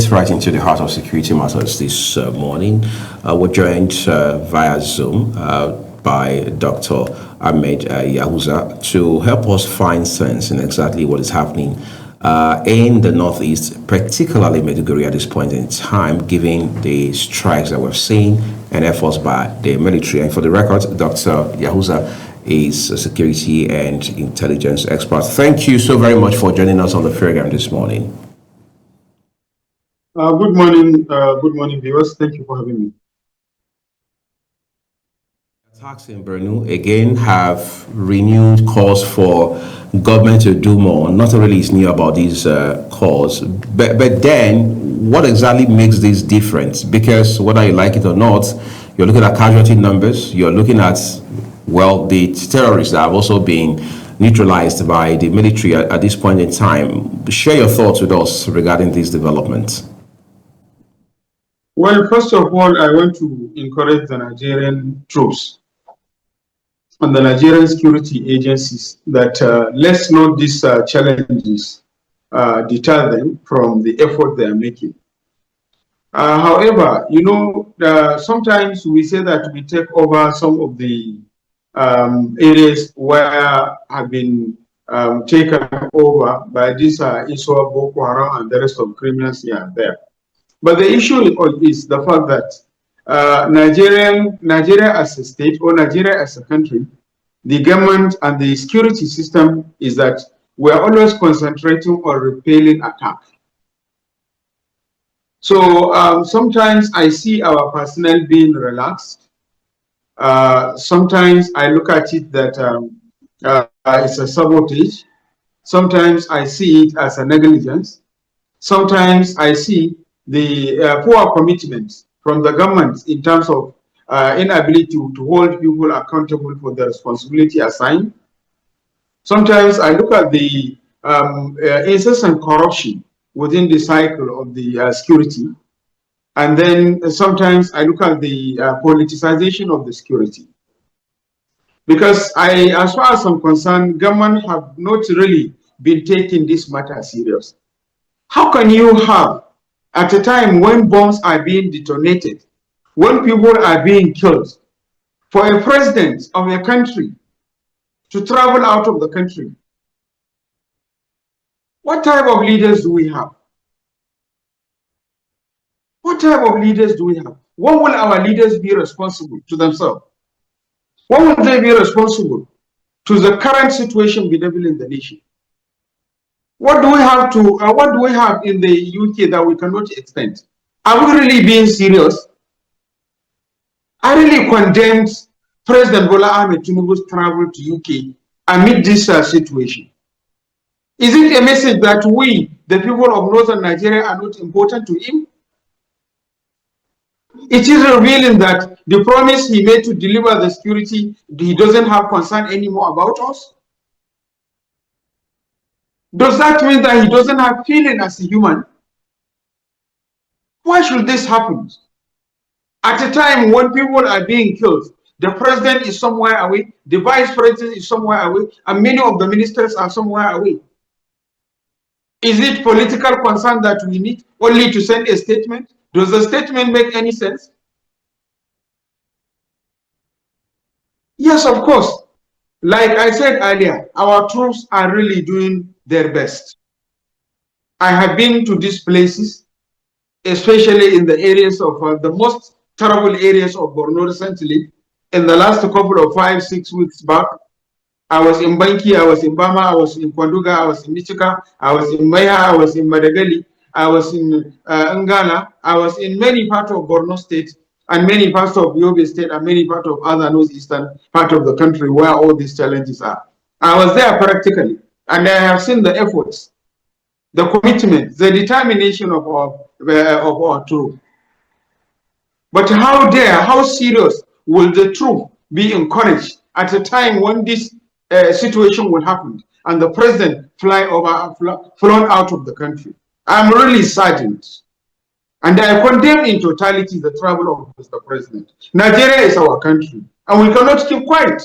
Right into the heart of security matters this morning. We're joined via Zoom by Dr. Ahmed Yahuza to help us find sense in exactly what is happening in the Northeast, particularly Maiduguri at this point in time, given the strikes that we're seeing and efforts by the military. And for the record, Dr. Yahuza is a security and intelligence expert. Thank you so very much for joining us on the program this morning. Good morning, viewers. Thank you for having me. Attacks in Borno again have renewed calls for government to do more. Not really is new about these calls, but then what exactly makes this different? Because whether you like it or not, you're looking at casualty numbers. You're looking at, well, the terrorists that have also been neutralized by the military at this point in time. Share your thoughts with us regarding these developments. Well, first of all, I want to encourage the Nigerian troops and the Nigerian security agencies that let's not these challenges deter them from the effort they are making. However, you know, sometimes we say that we take over some of the areas where have been taken over by this ISWA, Boko Haram, and the rest of criminals here and there. But the issue is the fact that Nigeria as a state or Nigeria as a country, the government and the security system is that we are always concentrating on repelling attack. So sometimes I see our personnel being relaxed. Sometimes I look at it that it's a sabotage. Sometimes I see it as a negligence. Sometimes I see the poor commitment from the government in terms of inability to hold people accountable for the responsibility assigned. Sometimes I look at the incessant corruption within the cycle of the security. And then sometimes I look at the politicization of the security. Because as far as I'm concerned, government have not really been taking this matter serious. How can you have, at a time when bombs are being detonated, when people are being killed, for a president of a country to travel out of the country? What type of leaders do we have? What type of leaders do we have? When will our leaders be responsible to themselves? When will they be responsible to the current situation bedeviling the nation? What do we have what do we have in the UK that we cannot extend? Are we really being serious? I really condemned President Bola Ahmed Tinubu's travel to UK amid this situation. Is it a message that we, the people of northern Nigeria, are not important to him? It is revealing that the promise he made to deliver the security, he doesn't have concern anymore about us. Does that mean that he doesn't have feeling as a human? Why should this happen? At a time when people are being killed, the president is somewhere away, the vice president is somewhere away, and many of the ministers are somewhere away. Is it political concern that we need only to send a statement? Does the statement make any sense? Yes, of course. Like I said earlier, our troops are really doing their best. I have been to these places, especially in the areas of the most terrible areas of Borno recently. In the last couple of 5-6 weeks back, I was in Banki, I was in Bama, I was in Kwanduga, I was in Michika, I was in Maya, I was in Madagali, I was in Ngala, I was in many parts of Borno state and many parts of Yobe state and many parts of other northeastern part of the country where all these challenges are. I was there practically, and I have seen the efforts, the commitment, the determination of our troops. But how serious will the troops be encouraged at a time when this situation will happen and the president flown out of the country? I'm really saddened. And I condemn in totality the travel of Mr. President. Nigeria is our country, and we cannot keep quiet.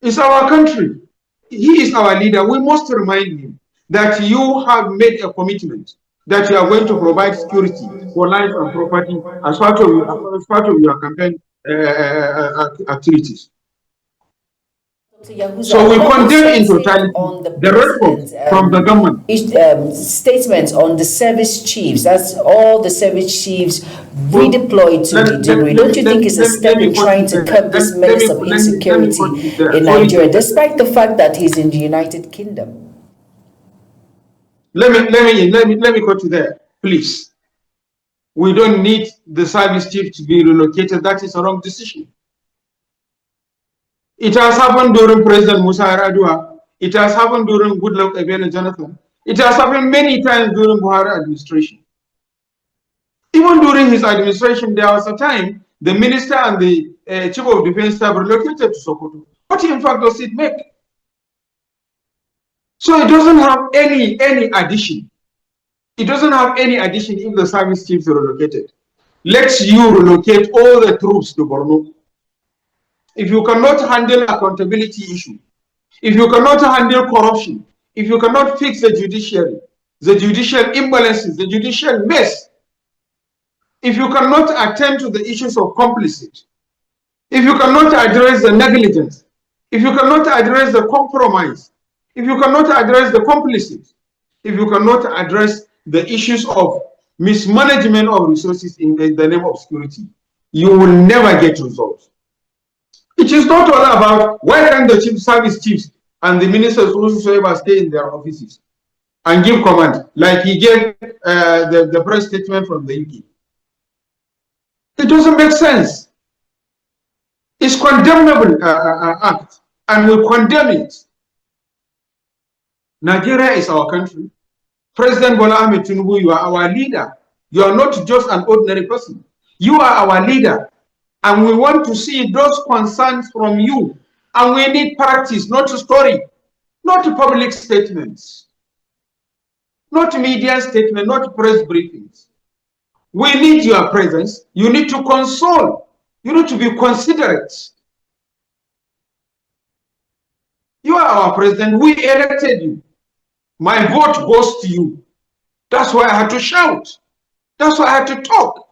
It's our country. He is our leader. We must remind him that you have made a commitment that you are going to provide security for life and property as part of your campaign activities. Yahuza, So we what condemn in does it say totality on the the response president's from the government. statements on the service chiefs? That's all the service chiefs redeployed to Maiduguri. Don't you think it's a step in trying to curb this menace of insecurity in Nigeria, despite the fact that he's in the United Kingdom? Let me cut you there, please. We don't need the service chief to be relocated. That is a wrong decision. It has happened during President Musa Yar'Adua. It has happened during Goodluck Ebele Jonathan. It has happened many times during Buhari administration. Even during his administration, there was a time the minister and the chief of defense staff relocated to Sokoto. What impact does it make? So it doesn't have any addition. It doesn't have any addition if the service chiefs are relocated. Let you relocate all the troops to Borno. If you cannot handle accountability issue, if you cannot handle corruption, if you cannot fix the judicial imbalances, the judicial mess, if you cannot attend to the issues of complicity, if you cannot address the negligence, if you cannot address the compromise, if you cannot address the complicity, if you cannot address the issues of mismanagement of resources in the name of security, you will never get results. It is not all about why can't the service chiefs and the ministers whosoever stay in their offices and give command, like he gave the press statement from the UK. It doesn't make sense. It's condemnable act, and we condemn it. Nigeria is our country. President Bola Ahmed Tinubu, you are our leader. You are not just an ordinary person. You are our leader. And we want to see those concerns from you. And we need practice, not a story, not public statements, not media statements, not press briefings. We need your presence. You need to console. You need to be considerate. You are our president. We elected you. My vote goes to you. That's why I had to shout. That's why I had to talk.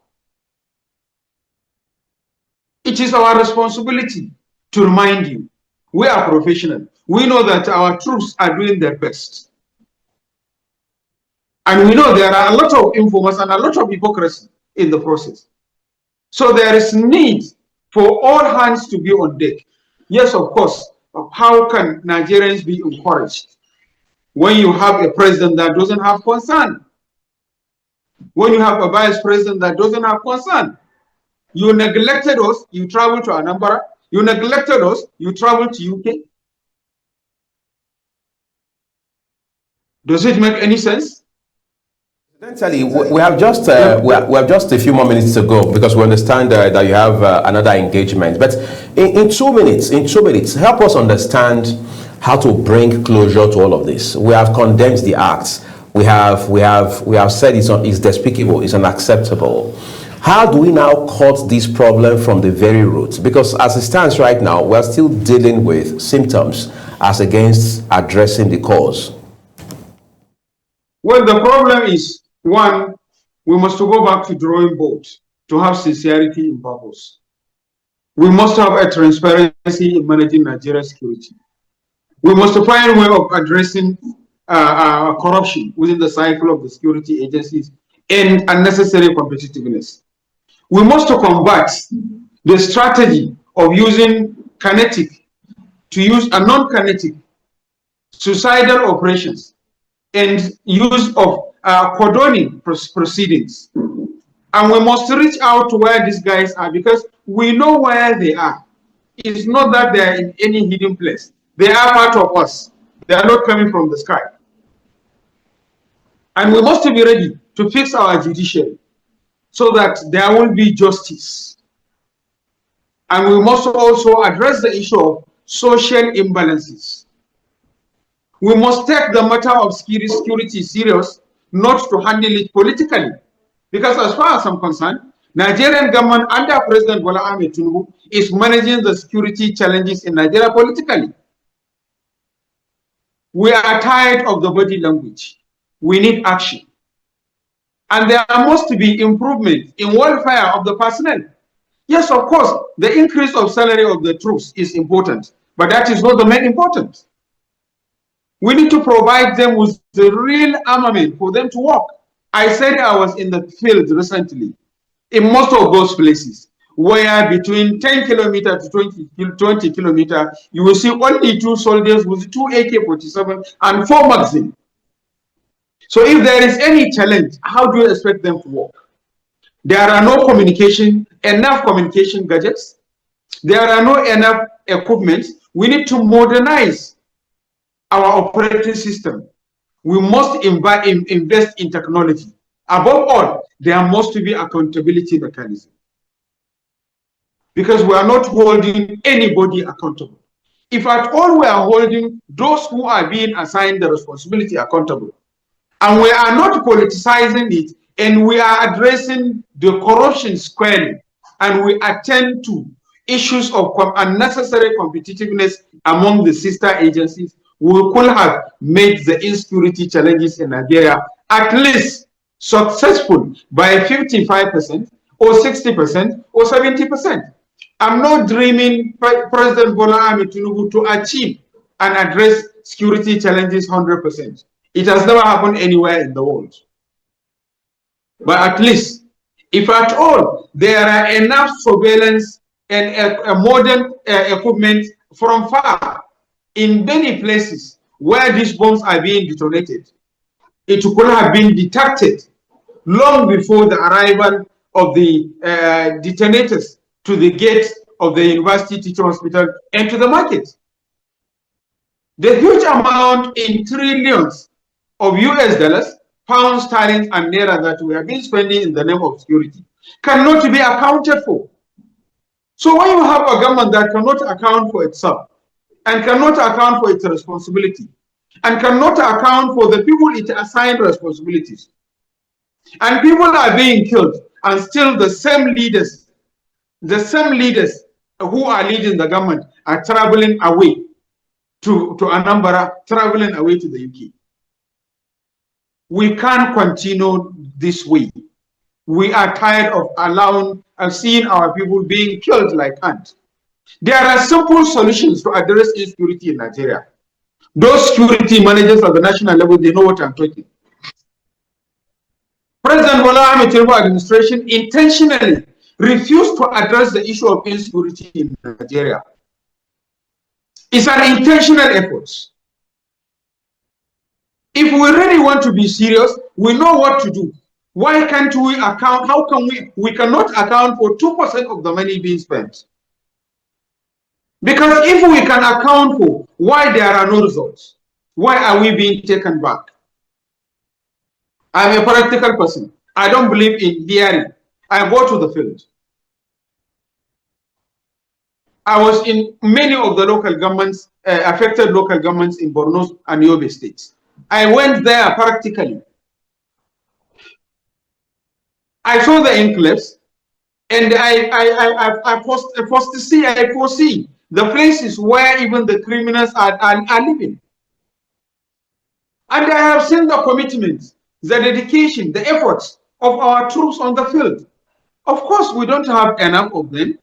It is our responsibility to remind you. We are professional. We know that our troops are doing their best. And we know there are a lot of informers and a lot of hypocrisy in the process. So there is need for all hands to be on deck. Yes, of course. How can Nigerians be encouraged when you have a president that doesn't have concern? When you have a vice president that doesn't have concern? You neglected us, you traveled to Anambra. You neglected us, you traveled to UK. Does it make any sense? Incidentally, we have just a few more minutes to go because we understand that you have another engagement. But in 2 minutes, help us understand how to bring closure to all of this. We have condemned the acts. We have said it's despicable, it's unacceptable. How do we now cut this problem from the very root? Because as it stands right now, we're still dealing with symptoms as against addressing the cause. Well, the problem is, one, we must go back to drawing board to have sincerity in purpose. We must have a transparency in managing Nigeria's security. We must find a way of addressing corruption within the cycle of the security agencies and unnecessary competitiveness. We must combat the strategy of using kinetic to use a non-kinetic suicidal operations and use of cordoning proceedings. And we must reach out to where these guys are because we know where they are. It's not that they are in any hidden place. They are part of us. They are not coming from the sky. And we must be ready to fix our judiciary so that there will be justice. And we must also address the issue of social imbalances. We must take the matter of security serious, not to handle it politically. Because as far as I'm concerned, Nigerian government under President Bola Ahmed Tinubu is managing the security challenges in Nigeria politically. We are tired of the body language. We need action. And there must be improvement in welfare of the personnel. Yes, of course, the increase of salary of the troops is important, but that is not the main important. We need to provide them with the real armament for them to work. I said I was in the field recently. In most of those places, where between 10 kilometer to 20 kilometer, you will see only 2 soldiers with 2 AK-47 and 4 magazines. So if there is any challenge, how do you expect them to work? There are no enough communication gadgets. There are no enough equipment. We need to modernize our operating system. We must invest in technology. Above all, there must be accountability mechanism. Because we are not holding anybody accountable. If at all we are holding those who are being assigned the responsibility accountable, and we are not politicizing it, and we are addressing the corruption squarely, and we attend to issues of unnecessary competitiveness among the sister agencies, we could have made the insecurity challenges in Nigeria at least successful by 55% or 60% or 70%. I'm not dreaming President Bola Ahmed Tinubu to achieve and address security challenges 100%. It has never happened anywhere in the world. But at least, if at all, there are enough surveillance and modern equipment from far in many places where these bombs are being detonated, it could have been detected long before the arrival of the detonators to the gate of the university teaching hospital and to the market. The huge amount in trillions of US dollars, pounds, sterling, and naira that we have been spending in the name of security cannot be accounted for. So when you have a government that cannot account for itself and cannot account for its responsibility and cannot account for the people it assigned responsibilities, and people are being killed, and still the same leaders who are leading the government are traveling away to Anambra, traveling away to the UK. We can't continue this way. We are tired of allowing and seeing our people being killed like ants. There are simple solutions to address insecurity in Nigeria. Those security managers at the national level, they know what I'm talking. President Bola Ahmed Tinubu administration intentionally refused to address the issue of insecurity in Nigeria. It's an intentional effort. If we really want to be serious, we know what to do. Why can't we account? How can we cannot account for 2% of the money being spent? Because if we can account for why there are no results, why are we being taken back? I'm a practical person. I don't believe in theory. I go to the field. I was in many of the local governments, affected local governments in Borno and Yobe states. I went there practically. I saw the enclaves, and I foresee the places where even the criminals are living. And I have seen the commitments, the dedication, the efforts of our troops on the field. Of course, we don't have enough of them.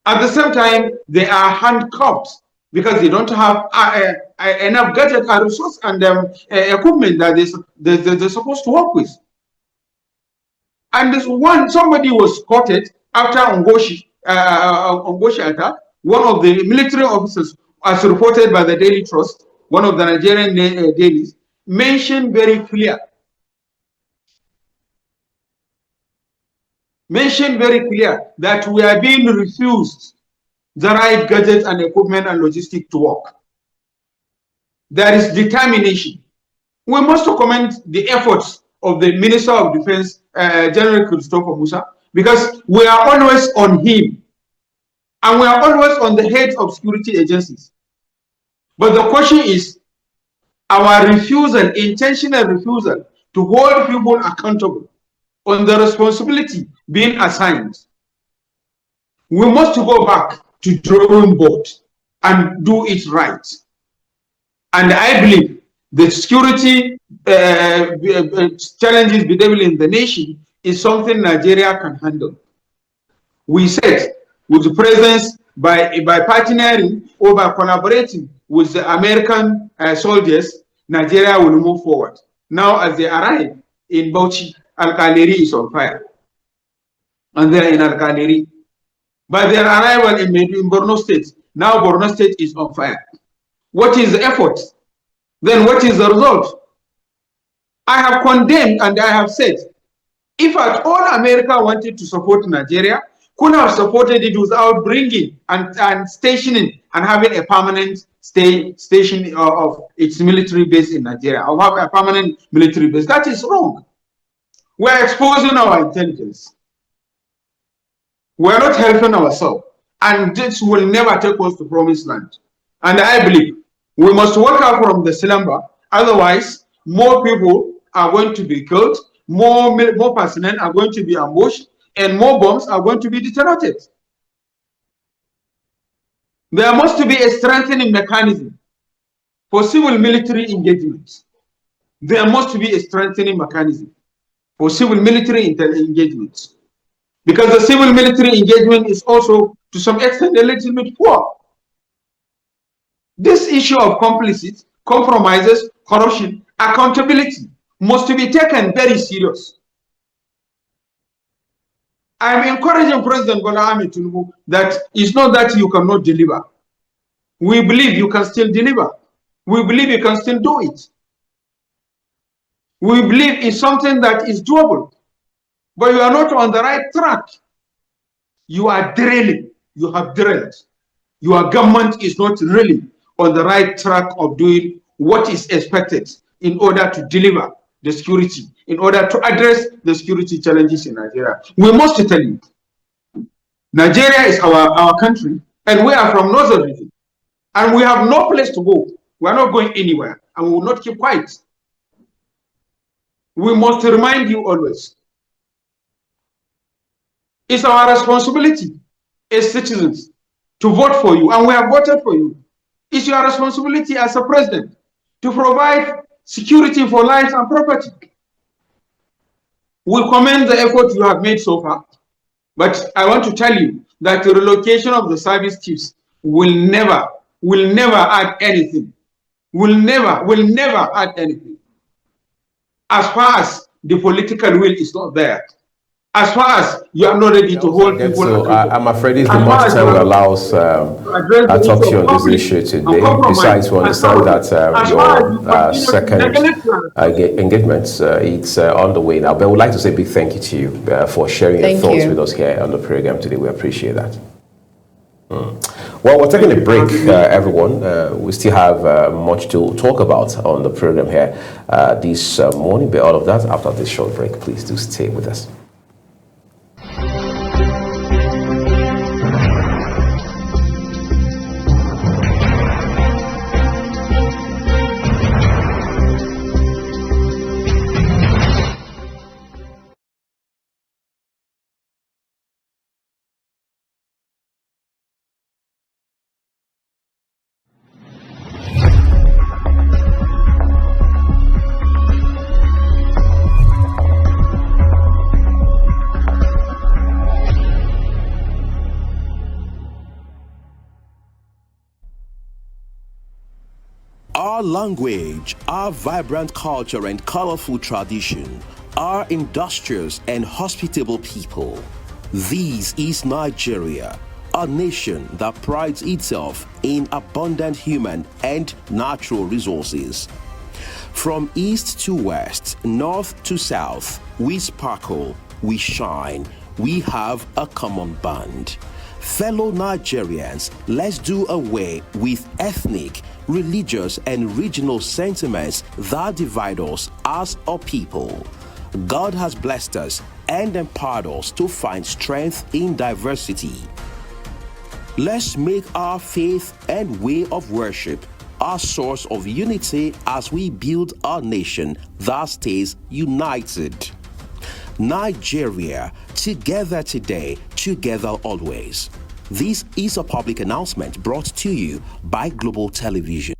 At the same time, they are handcuffed because they don't have enough gadget and resource and equipment that they're supposed to work with. And somebody was quoted after Ongoshi attack. One of the military officers, as reported by the Daily Trust, one of the Nigerian dailies, mentioned very clear that we are being refused the right gadgets and equipment and logistics to work. There is determination. We must commend the efforts of the Minister of Defense, General Christopher Musa, because we are always on him and we are always on the heads of security agencies. But the question is our refusal, intentional refusal to hold people accountable on the responsibility being assigned. We must go back to drawing board and do it right. And I believe The security challenges bedevil the nation is something Nigeria can handle. We said with the presence by partnering or by collaborating with the American soldiers, Nigeria will move forward. Now, as they arrive in Bauchi, Al-Kaleri is on fire. And they're in Al-Kaleri. By their arrival in Borno State, now Borno State is on fire. What is the effort? Then what is the result? I have condemned and I have said, if at all America wanted to support Nigeria, could have supported it without bringing and stationing and having a permanent station of its military base in Nigeria, or have a permanent military base. That is wrong. We're exposing our intelligence. We're not helping ourselves. And this will never take us to promised land. And I believe we must work out from the slumber. Otherwise, more people are going to be killed, more personnel are going to be ambushed, and more bombs are going to be detonated. There must be a strengthening mechanism for civil military engagement. There must be a strengthening mechanism for civil military engagement. Because the civil military engagement is also, to some extent, a little bit poor. This issue of complicity, compromises, corruption, accountability must be taken very serious. I am encouraging President Bola Ahmed Tinubu that it's not that you cannot deliver. We believe you can still deliver. We believe you can still do it. We believe it's something that is doable. But you are not on the right track. You are derailing. You have derailed. Your government is not really on the right track of doing what is expected in order to deliver the security, in order to address the security challenges in Nigeria. We must tell you, Nigeria is our country, and we are from northern region, and we have no place to go. We are not going anywhere, and we will not keep quiet. We must remind you always, it's our responsibility as citizens to vote for you, and we have voted for you. It's your responsibility as a president to provide security for lives and property. We commend the effort you have made so far, but I want to tell you that the relocation of the service chiefs will never add anything. Will never add anything. As far as the political will is not there, as far as you are not ready to hold people. So I'm afraid it's the much time we allow us I talk to you on this issue today. Besides, we understand that your second engagement it's on the way now. But I would like to say a big thank you to you for sharing your thoughts with us here on the program today. We appreciate that. Well, we're taking a break, everyone. We still have much to talk about on the program here this morning. But all of that after this short break. Please do stay with us. Our language, our vibrant culture and colorful tradition, our industrious and hospitable people. This is Nigeria, a nation that prides itself in abundant human and natural resources. From east to west, north to south, we sparkle, we shine, we have a common bond. Fellow Nigerians, let's do away with ethnic, religious, and regional sentiments that divide us as a people. God has blessed us and empowered us to find strength in diversity. Let's make our faith and way of worship our source of unity as we build a nation that stays united. Nigeria, together today, together always. This is a public announcement brought to you by Global Television.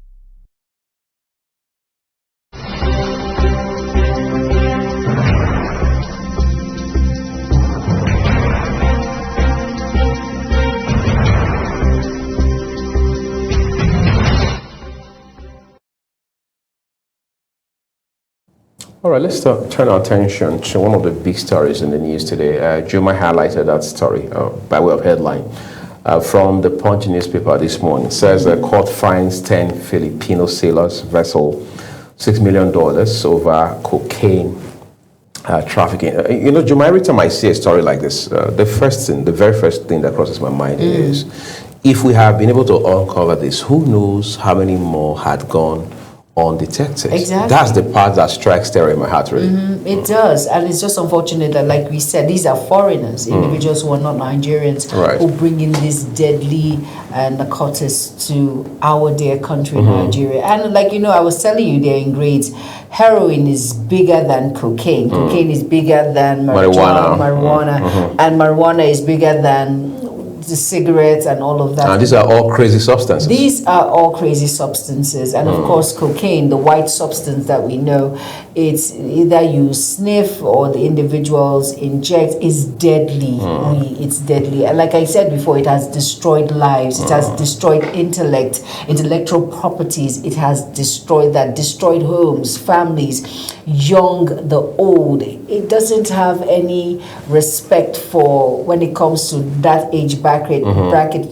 All right, let's turn our attention to one of the big stories in the news today. Juma highlighted that story by way of headline from the Punch newspaper this morning. It says the court finds 10 Filipino sailors vessel $6 million over cocaine trafficking. You know, Juma, every time I see a story like this, the very first thing that crosses my mind is, if we have been able to uncover this, who knows how many more had gone undetected. Exactly. That's the part that strikes terror in my heart, really. It does, and it's just unfortunate that, like we said, these are foreigners, individuals who are not Nigerians, Right. who bring in this deadly narcotics to our dear country, Nigeria. And like, you know, I was telling you, they're in grades. Heroin is bigger than cocaine. Cocaine is bigger than marijuana. And marijuana is bigger than the cigarettes and all of that. And these are all crazy substances. These are all crazy substances, and of course cocaine, the white substance that we know, it's either you sniff or the individuals inject, is deadly. It's deadly, and like I said before, it has destroyed lives, it has destroyed intellectual properties, it has destroyed homes, families, young, the old. It doesn't have any respect for when it comes to that age bracket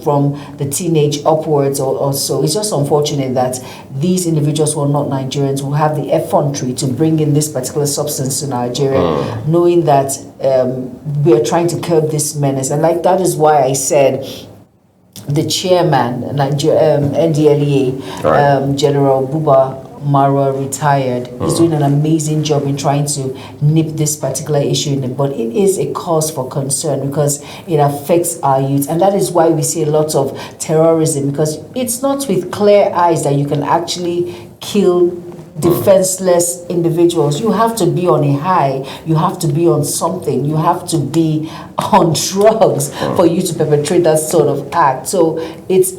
from the teenage upwards or so. It's just unfortunate that these individuals who are not Nigerians will have the effrontery to bring in this particular substance to Nigeria, knowing that we are trying to curb this menace. And like that is why I said the chairman, NDLEA, General Buba Marwa, retired, is doing an amazing job in trying to nip this particular issue in the bud. It is a cause for concern because it affects our youth, and that is why we see a lot of terrorism, because it's not with clear eyes that you can actually kill defenseless individuals. You have to be on a high, you have to be on something, you have to be on drugs for you to perpetrate that sort of act. So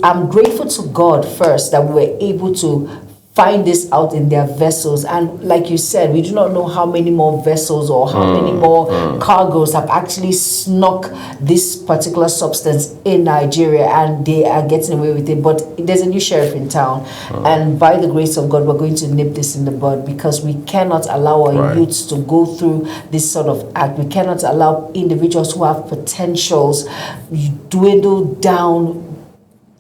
I'm grateful to God first that we were able to find this out in their vessels, and like you said, we do not know how many more vessels or how many more cargoes have actually snuck this particular substance in Nigeria, and they are getting away with it. But there's a new sheriff in town, and by the grace of God, we're going to nip this in the bud, because we cannot allow our youths to go through this sort of act. We cannot allow individuals who have potentials dwindle down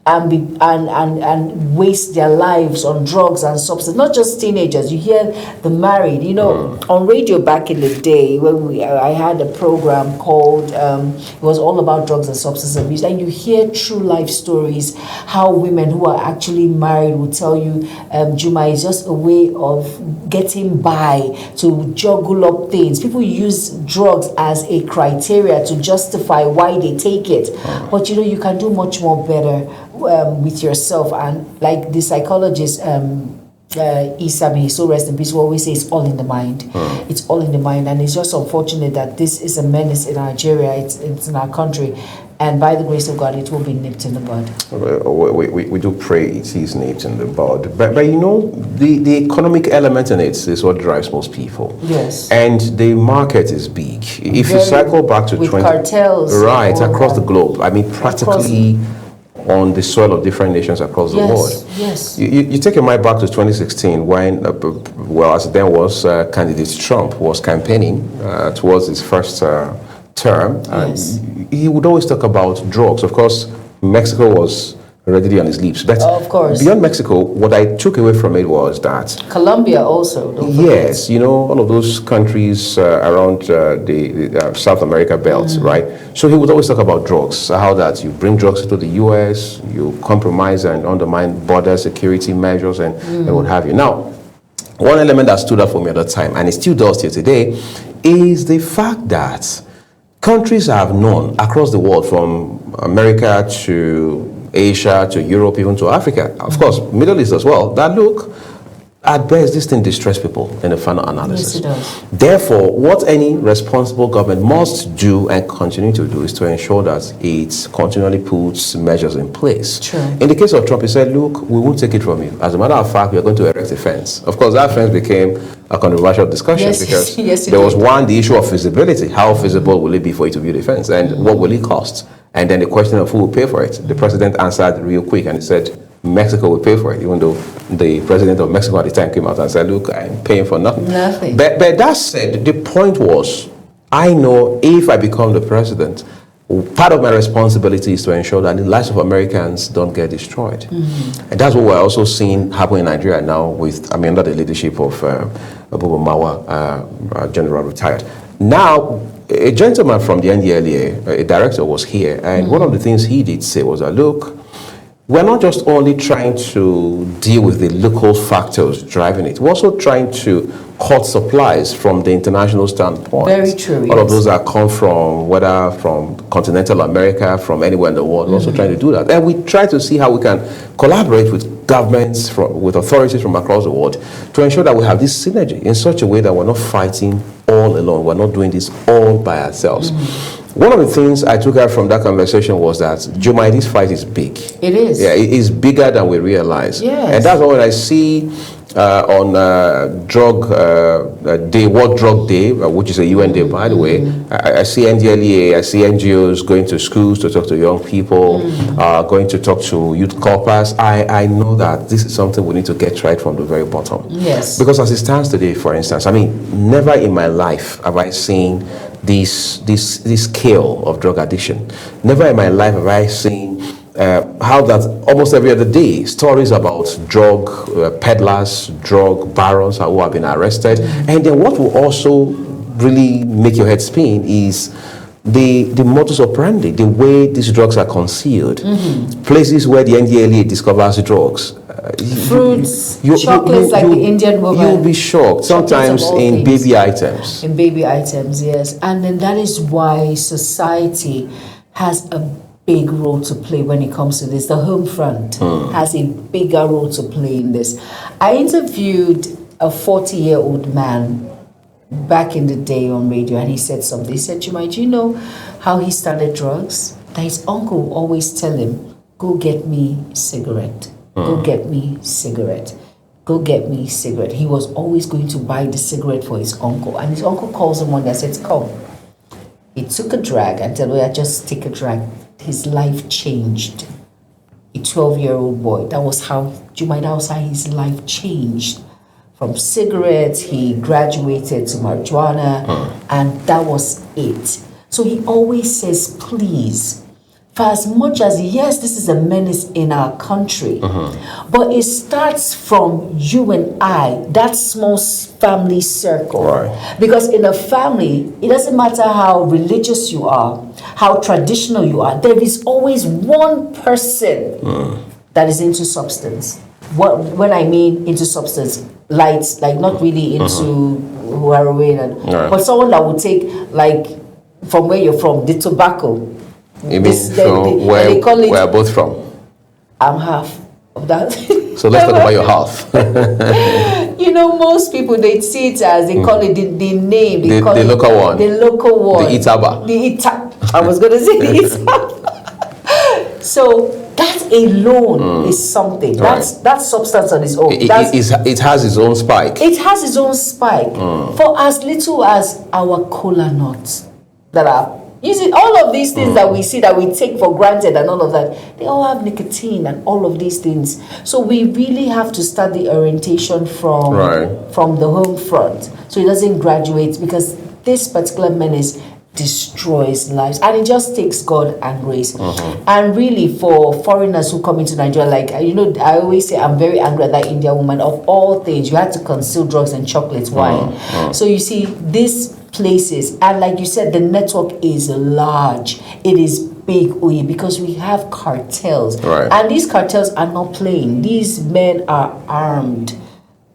and waste their lives on drugs and substances. Not just teenagers. You hear the married. You know, on radio back in the day when I had a program called it was all about drugs and substance abuse, and you hear true life stories. How women who are actually married will tell you, Juma, is just a way of getting by, to juggle up things. People use drugs as a criteria to justify why they take it, but you know, you can do much more better with yourself. And like the psychologist Isami, so rest in peace, will always say it's all in the mind. It's all in the mind, and it's just unfortunate that this is a menace in Nigeria. It's in our country, and by the grace of God, it will be nipped in the bud. We do pray it is nipped in the bud, but you know, the economic element in it is what drives most people. Yes, and the market is big. If you cycle back to with cartels, right across the globe, I mean, practically on the soil of different nations across the world. Yes. You take your mind back to 2016 when, as then was candidate Trump was campaigning towards his first term. Yes. And he would always talk about drugs. Of course, Mexico was readily on his lips. But of course, beyond Mexico, what I took away from it was that Colombia also. Yes, you know, all of those countries around the South America belt, right? So he would always talk about drugs, how that you bring drugs into the U.S., you compromise and undermine border security measures and what have you. Now, one element that stood out for me at that time, and it still does till today, is the fact that countries have known across the world, from America to Asia to Europe, even to Africa, of course, Middle East as well, that look, at best, this thing distress people in the final analysis. Yes, it does. Therefore, what any responsible government must do and continue to do is to ensure that it continually puts measures in place. True. In the case of Trump, he said, look, we won't take it from you. As a matter of fact, we are going to erect a fence. Of course, that fence became a controversial discussion because there was the issue of feasibility. How feasible will it be for you to build a fence? And what will it cost? And then the question of who will pay for it. The president answered real quick and he said, Mexico will pay for it, even though the president of Mexico at the time came out and said, look, I'm paying for nothing. But that said, the point was, I know if I become the president, part of my responsibility is to ensure that the lives of Americans don't get destroyed. And that's what we're also seeing happen in Nigeria now under the leadership of Abubu Mawa, General retired. Now, a gentleman from the NDLEA, a director, was here, and one of the things he did say was that, look, we're not just only trying to deal with the local factors driving it, we're also trying to cut supplies from the international standpoint. Very true. All of those that come from, whether from continental America, from anywhere in the world, we're also trying to do that. And we try to see how we can collaborate with governments, with authorities from across the world to ensure that we have this synergy in such a way that we're not fighting all alone. We're not doing this all by ourselves. One of the things I took out from that conversation was that, Juma, this fight is big. It is. Yeah, it is bigger than we realize. Yes. And that's what I see on Drug Day, World Drug Day, which is a UN day, by the way. I see NDLEA, I see NGOs going to schools to talk to young people, going to talk to youth corpers. I know that this is something we need to get right from the very bottom. Yes. Because as it stands today, for instance, I mean, never in my life have I seen this scale of drug addiction. Never in my life have I seen how that almost every other day, stories about drug peddlers, drug barons who have been arrested. And then what will also really make your head spin is the modus operandi, the way these drugs are concealed. Places where the NDLEA discovers drugs. Fruits, chocolates like the Indian woman. You'll be shocked. Sometimes in baby items. In baby items, yes. And then that is why society has a big role to play when it comes to this. The home front has a bigger role to play in this. I interviewed a 40-year-old man back in the day on radio, and he said something. He said, Juma, do you know how he started drugs? That his uncle would always tell him, go get me cigarette. Go get me cigarette. Go get me cigarette. He was always going to buy the cigarette for his uncle. And his uncle calls him one day and says, come. He took a drag and said, well, just take a drag. His life changed. A 12-year-old boy. That was how his life changed. From cigarettes, he graduated to marijuana, and that was it. So he always says, please, for as much as, yes, this is a menace in our country, but it starts from you and I, that small family circle. Right. Because in a family, it doesn't matter how religious you are, how traditional you are, there is always one person that is into substance. When I mean into substance, lights, like not really into heroin, but someone that would take, like, from where you're from, the tobacco. You mean where we're both from? I'm half of that. So let's talk about your half. You know, most people, they see it as, they call it the name. They call the local one. The local one. The Itaba. I was going to say the Itaba. So that alone is something. Right. That substance on its own. It has its own spike. It has its own spike. For as little as our cola nuts that are, you see, all of these things that we see, that we take for granted and all of that, they all have nicotine and all of these things. So we really have to start the orientation from the home front, so it doesn't graduate, because this particular menace destroys lives, and it just takes God and grace. And really, for foreigners who come into Nigeria, like, you know, I always say I'm very angry at that Indian woman. Of all things, you had to conceal drugs and chocolates. Why? So you see, these places, and like you said, the network is large. It is big, because we have cartels, and these cartels are not playing. These men are armed.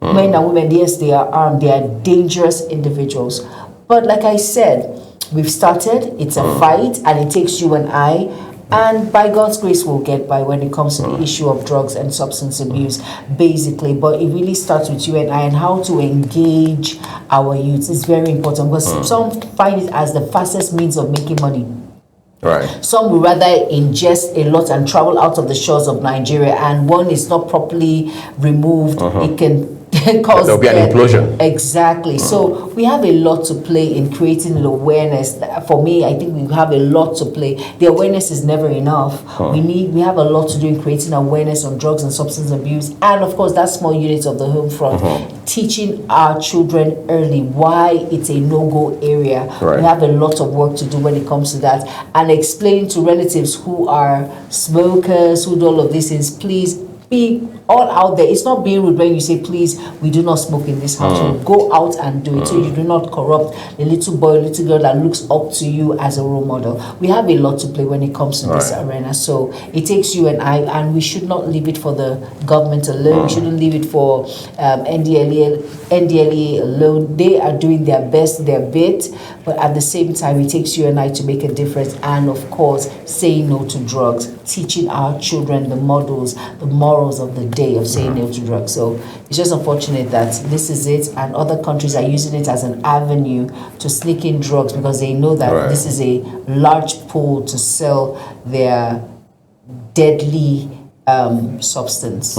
Men and women, yes, they are armed. They are dangerous individuals. But like I said, we've started. It's a fight, and it takes you and I. And by God's grace, we'll get by when it comes to the issue of drugs and substance abuse, basically. But it really starts with you and I, and how to engage our youth is very important, because some find it as the fastest means of making money. Right. Some would rather ingest a lot and travel out of the shores of Nigeria, and one is not properly removed. It can cause there'll be an implosion. Exactly. So we have a lot to play in creating the awareness. For me, I think we have a lot to play. The awareness is never enough. We have a lot to do in creating awareness on drugs and substance abuse, and of course that small unit of the home front, teaching our children early why it's a no-go area. Right. We have a lot of work to do when it comes to that, and explaining to relatives who are smokers, who do all of these things, please be all out there. It's not being rude when you say, please, we do not smoke in this household. Go out and do it so you do not corrupt the little boy, little girl that looks up to you as a role model. We have a lot to play when it comes to this arena. So it takes you and I, and we should not leave it for the government alone. We shouldn't leave it for NDLEA alone. They are doing their best, their bit, but at the same time, it takes you and I to make a difference. And of course, saying no to drugs, teaching our children the models, the morals of the day of saying no to drugs. So it's just unfortunate that this is it, and other countries are using it as an avenue to sneak in drugs because they know that this is a large pool to sell their deadly substance.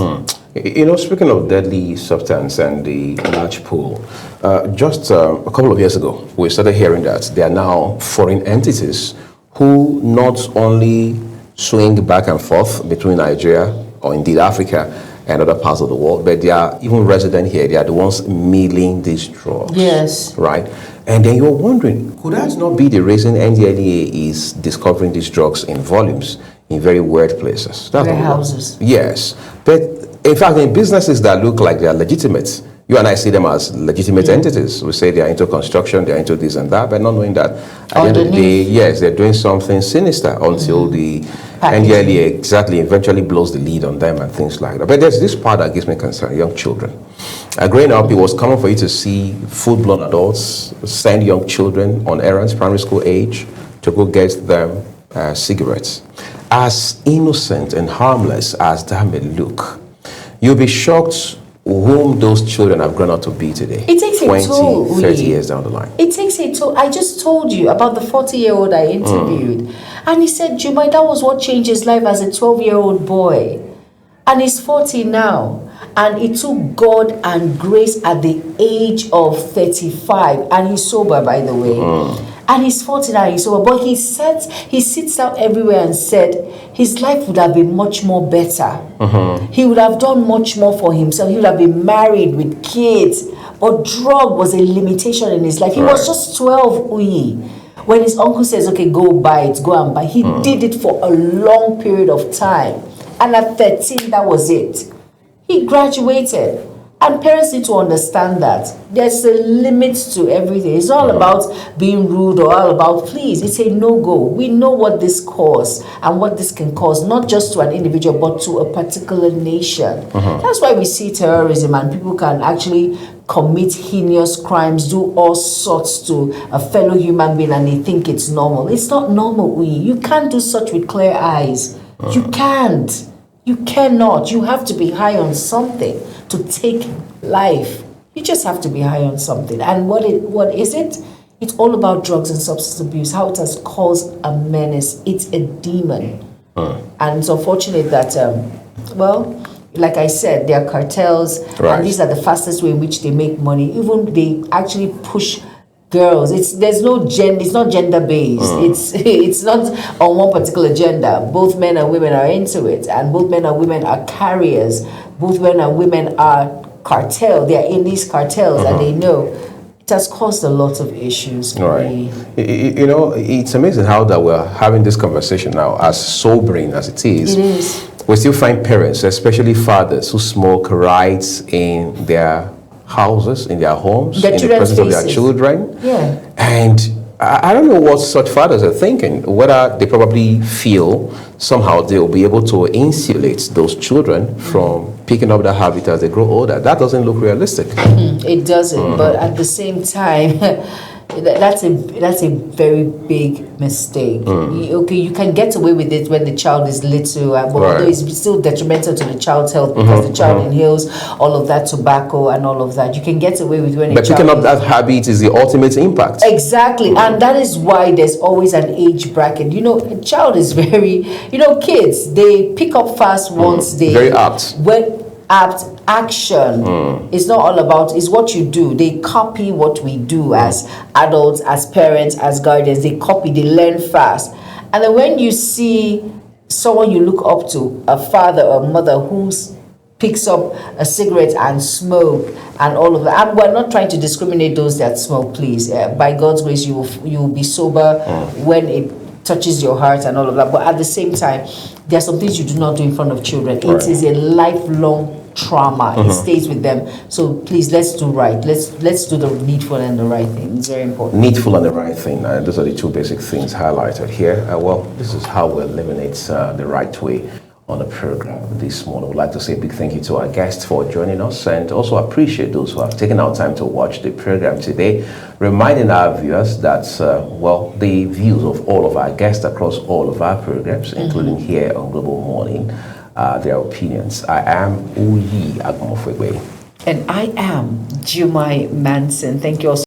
You know, speaking of deadly substance and the large pool, just a couple of years ago, we started hearing that there are now foreign entities who not only swing back and forth between Nigeria or indeed Africa and other parts of the world, but they are even resident here. They are the ones milling these drugs. Yes. Right? And then you're wondering, could that not be the reason NDLEA is discovering these drugs in volumes in very weird places? That's warehouses. Yes. But in fact, in businesses that look like they are legitimate, you and I see them as legitimate entities. We say they are into construction, they are into this and that, but not knowing that at the end of the day, yes, they're doing something sinister until the NDLEA exactly eventually blows the lead on them and things like that. But there's this part that gives me concern: young children. Growing up, it was common for you to see full-blown adults send young children on errands, primary school age, to go get them cigarettes. As innocent and harmless as that may look, you'll be shocked whom those children have grown up to be today. It takes 20, a toll, 30 years down the line. It takes a toll. I just told you about the 40-year-old I interviewed. And he said, Jumai, that was what changed his life as a 12-year-old boy. And he's 40 now. And it took God and grace at the age of 35. And he's sober, by the way. And he's 40 now, he's sober. But he sits out everywhere and said his life would have been much more better. He would have done much more for himself. He would have been married with kids. But drug was a limitation in his life. He was just 12, when his uncle says, okay, go buy it, go and buy. He did it for a long period of time. And at 13, that was it. He graduated. And parents need to understand that there's a limit to everything. It's all about being rude or all about please. It's a no-go. We know what this causes and what this can cause, not just to an individual, but to a particular nation. That's why we see terrorism, and people can actually commit heinous crimes, do all sorts to a fellow human being, and they think it's normal. It's not normal. You can't do such with clear eyes. You can't. You cannot. You have to be high on something to take life. You just have to be high on something. And what is it? It's all about drugs and substance abuse, how it has caused a menace. It's a demon. And it's unfortunate that, like I said, there are cartels, and these are the fastest way in which they make money. Even they actually push girls. It's not gender based. It's not on one particular gender. Both men and women are into it, and both men and women are carriers. Both men and women are cartel. They are in these cartels, and they know it has caused a lot of issues. Right. You know, it's amazing how that we're having this conversation now, as sobering as it is. It is. We still find parents, especially fathers, who smoke right in their houses, in their homes, in the presence of their children. Yeah. And I don't know what such fathers are thinking, whether they probably feel somehow they'll be able to insulate those children from picking up that habit as they grow older. That doesn't look realistic. It doesn't, but at the same time, that's a very big mistake. Okay, you can get away with it when the child is little, but although it's still detrimental to the child's health because the child inhales all of that tobacco and all of that. You can get away with when. But picking up that habit is the ultimate impact. Exactly, and that is why there's always an age bracket. You know, a child is very, kids, they pick up fast once they very apt. Apt, action. It's not all about, it's what you do. They copy what we do as adults, as parents, as guardians. They copy, they learn fast. And then when you see someone you look up to, a father or mother who's picks up a cigarette and smoke and all of that. And we're not trying to discriminate those that smoke, please. By God's grace, you will be sober when it touches your heart and all of that. But at the same time, there are some things you do not do in front of children. Right. It is a lifelong trauma. It stays with them. So please, let's do right. Let's do the needful and the right thing. It's very important. Needful and the right thing. Those are the two basic things highlighted here. Well, this is how we eliminate the right way on the program this morning. I would like to say a big thank you to our guests for joining us, and also appreciate those who have taken our time to watch the program today, reminding our viewers that well, the views of all of our guests across all of our programs, including here on Global Morning, their opinions. I am Uyi Agmofegwe. And I am Jumai Manson. Thank you all.